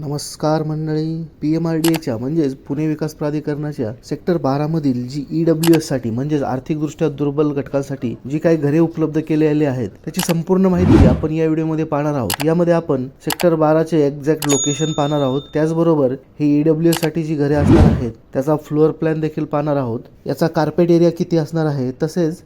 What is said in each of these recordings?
नमस्कार मंडळी. PMRDAच्या म्हणजेच पुणे विकास प्राधिकरणाच्या सेक्टर 12 मधील जी EWS साठी म्हणजेच आर्थिकदृष्ट्या दुर्बल घटकांसाठी जी काही घरे उपलब्ध केलेली आहेत त्याची संपूर्ण माहिती आपण या व्हिडिओमध्ये पाहणार आहोत. यामध्ये आपण सेक्टर 12 चे एक्झॅक्ट लोकेशन पाहणार आहोत. त्याचबरोबर ही EWS साठी जी घरे असणार आहेत त्याचा फ्लोअर प्लॅन देखील पाहणार आहोत. याचा कार्पेट एरिया किती असणार आहे, तसेच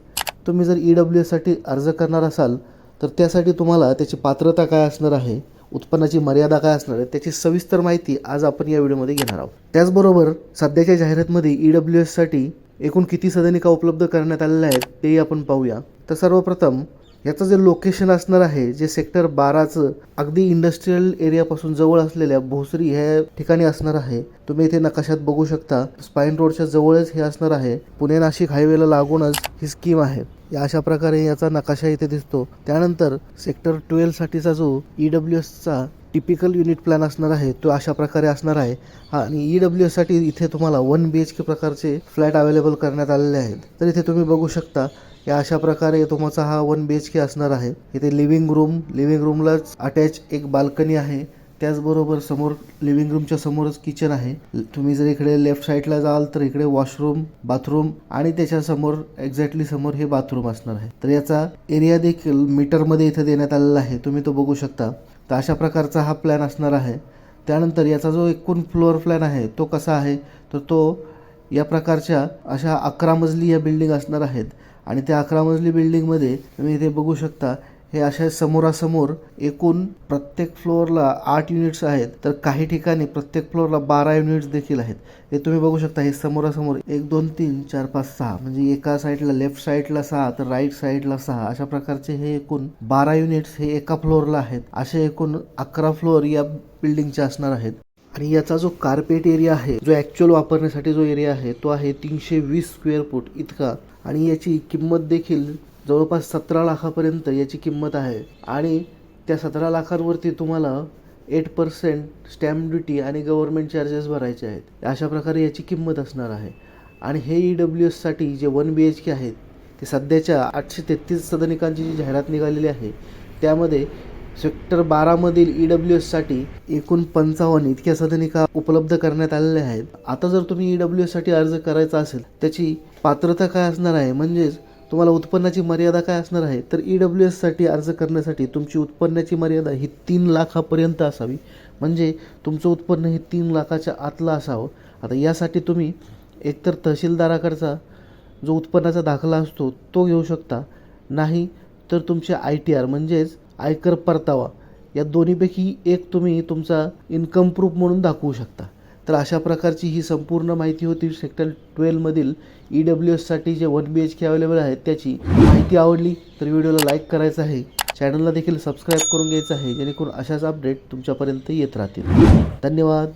तुम्ही जर EWS साठी अर्ज करणार असाल तर त्यासाठी तुम्हाला त्याची पात्रता काय असणार आहे, उत्पन्नाची मर्यादा काय असणार आहे, त्याची सविस्तर माहिती आज आपण या व्हिडिओमध्ये घेणार आहोत. त्याचबरोबर सध्याच्या जाहिरातीमध्ये EWS साठी एकूण किती सदनिका उपलब्ध करण्यात आलेल्या आहेत तेही आपण पाहूया. तर सर्वप्रथम याचं जे लोकेशन असणार आहे, जे सेक्टर 12चं अगदी इंडस्ट्रियल एरियापासून जवळ असलेल्या भोसरी ह्या ठिकाणी असणार आहे. तुम्ही इथे नकाशात बघू शकता, स्पाईन रोडच्या जवळच हे असणार आहे. पुणे नाशिक हायवेला लागूनच ही स्कीम आहे. या अशा प्रकारे याचा नकाशा इथे दिसतो. त्यानंतर सेक्टर 12 साठीचा जो EWSचा टिपिकल युनिट प्लॅन असणार आहे तो अशा प्रकारे असणार आहे. आणि EWS साठी इथे तुम्हाला 1 BHK प्रकारचे फ्लॅट अवेलेबल करण्यात आलेले आहेत. तर इथे तुम्ही बघू शकता या अशा प्रकारे तुमचा हा 1 BHK असणार आहे. इथे लिव्हिंग रूमलाच अटॅच एक बाल्कनी आहे. त्याचबरोबर समोर लिव्हिंग रूमच्या समोरच किचन आहे. तुम्ही जर इकडे लेफ्ट साईडला जाल तर इकडे वॉशरूम, बाथरूम आणि त्याच्या समोर एक्झॅक्टली समोर हे बाथरूम असणार आहे. तर याचा एरिया देखील मीटरमध्ये इथे देण्यात आलेला आहे, तुम्ही तो बघू शकता. तर अशा प्रकारचा हा प्लॅन असणार आहे. त्यानंतर याचा जो एकूण फ्लोअर प्लॅन आहे तो कसा आहे, तर तो या प्रकारच्या अशा 11 मजली या बिल्डिंग असणार आहेत. आणि त्या 11 मजली बिल्डिंगमध्ये तुम्ही इथे बघू शकता हे अशा समोरासमोर एकूण प्रत्येक फ्लोअरला 8 युनिट्स आहेत. तर काही ठिकाणी प्रत्येक फ्लोअरला 12 युनिट्स देखील आहेत. हे तुम्ही बघू शकता. हे समोरासमोर 1 2 3 4 5 6 म्हणजे एका साईडला लेफ्ट साईडला 6 तर राईट साईडला 6 अशा प्रकारचे हे एकूण 12 युनिट्स हे एका फ्लोअरला आहेत. असे एकूण 11 फ्लोअर या बिल्डिंगचे असणार आहेत. आणि याचा जो कार्पेट एरिया आहे, जो ॲक्च्युअल वापरण्यासाठी जो एरिया आहे तो आहे 320 स्क्वेअर फूट इतका. आणि याची किंमत देखील जवळपास 17 लाखापर्यंत याची किंमत आहे. आणि त्या 17 लाखांवरती तुम्हाला 8% स्टॅम्प ड्युटी आणि गव्हर्नमेंट चार्जेस भरायचे आहेत. अशा प्रकारे याची किंमत असणार आहे. आणि हे EWS साठी जे 1 BHK आहेत ते सध्याच्या 833 सदनिकांची जी जाहिरात निघालेली आहे त्यामध्ये सेक्टर 12 मधील EWS साठी एकूण 55 इतक्या सदनिका उपलब्ध करण्यात आलेल्या आहेत. आता जर तुम्ही EWS साठी अर्ज करायचा असेल त्याची पात्रता काय असणार आहे, म्हणजेच तुम्हाला उत्पन्नाची मर्यादा काय असणार आहे, तर EWS साठी अर्ज करण्यासाठी तुमची उत्पन्नाची मर्यादा ही 3 लाखापर्यंत असावी. म्हणजे तुमचं उत्पन्न हे 3 लाखाच्या आतलं असावं. आता यासाठी तुम्ही एकतर तहसीलदाराकडचा जो उत्पन्नाचा दाखला असतो तो घेऊ शकता, नाही तर तुमचे ITR म्हणजेच आयकर परतावा या दोन्हीपैकी एक तुम्ही तुमचा इन्कम प्रूफ म्हणून दाखवू शकता. तर अशा प्रकारची ही संपूर्ण माहिती होती सेक्टर 12 मधील EWS साठी जे 1 BHK अवेलेबल आहेत त्याची. माहिती आवडली तर व्हिडिओला लाईक करायचं आहे, चॅनलला देखील सबस्क्राईब करून घ्यायचं आहे, जेणेकरून अशाच अपडेट तुमच्यापर्यंत येत राहतील. धन्यवाद.